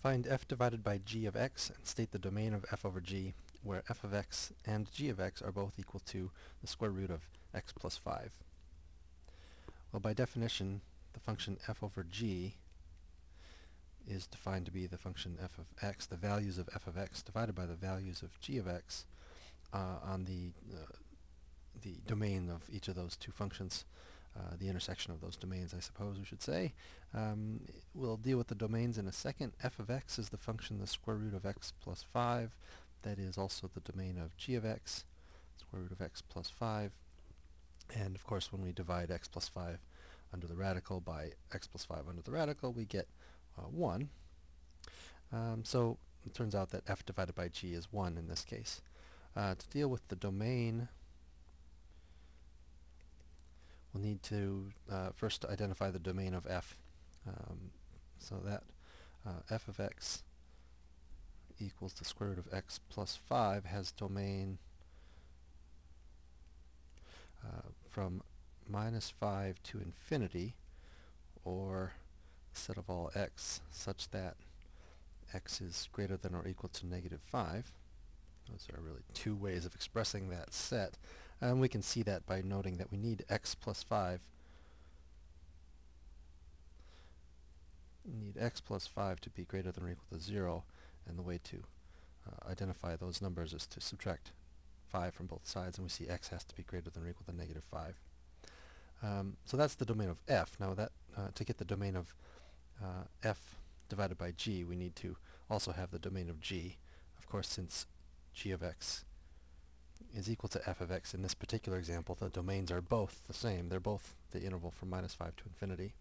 Find f divided by g of x and state the domain of f over g, where f of x and g of x are both equal to the square root of x plus 5. Well, by definition, the function f over g is defined to be the function f of x, the values of f of x divided by the values of g of x on the domain of each of those two functions, the intersection of those domains, I suppose we should say. We'll deal with the domains in a second. F of x is the function the square root of x plus 5. That is also the domain of g of x, square root of x plus 5. And of course, when we divide x plus 5 under the radical by x plus 5 under the radical, we get 1. So it turns out that f divided by g is 1 in this case. To deal with the domain, we'll need to first identify the domain of f. So that f of x equals the square root of x plus 5 has domain from minus 5 to infinity, or set of all x such that x is greater than or equal to negative 5. Those are really two ways of expressing that set. And we can see that by noting that we need x plus 5. We need x plus 5 to be greater than or equal to 0, and the way to identify those numbers is to subtract 5 from both sides, and we see x has to be greater than or equal to negative 5. So that's the domain of f. Now that to get the domain of f divided by g, we need to also have the domain of g. Of course, since g of x is equal to f of x in this particular example, the domains are both the same. They're both the interval from minus 5 to infinity.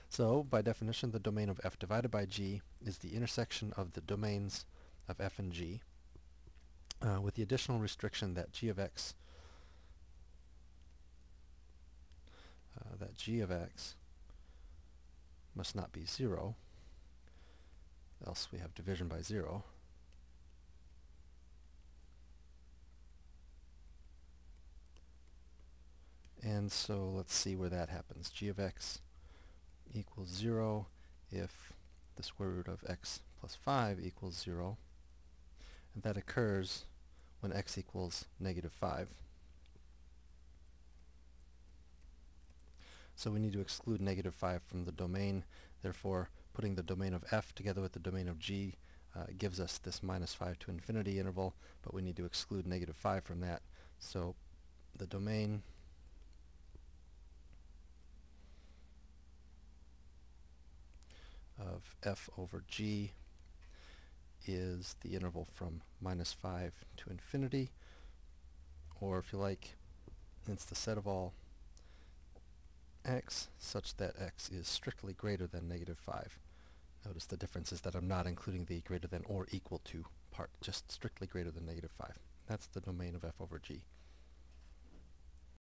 So, by definition, the domain of f divided by g is the intersection of the domains of f and g, with the additional restriction that g of x must not be 0, else we have division by 0. And so let's see where that happens. G of x equals 0 if the square root of x plus 5 equals 0, and that occurs when x equals negative 5. So we need to exclude negative 5 from the domain. Therefore, putting the domain of f together with the domain of g gives us this minus 5 to infinity interval, but we need to exclude negative 5 from that. So the domain of f over g is the interval from minus 5 to infinity, or if you like, it's the set of all x such that x is strictly greater than negative 5. Notice the difference is that I'm not including the greater than or equal to part, just strictly greater than negative 5. That's the domain of f over g.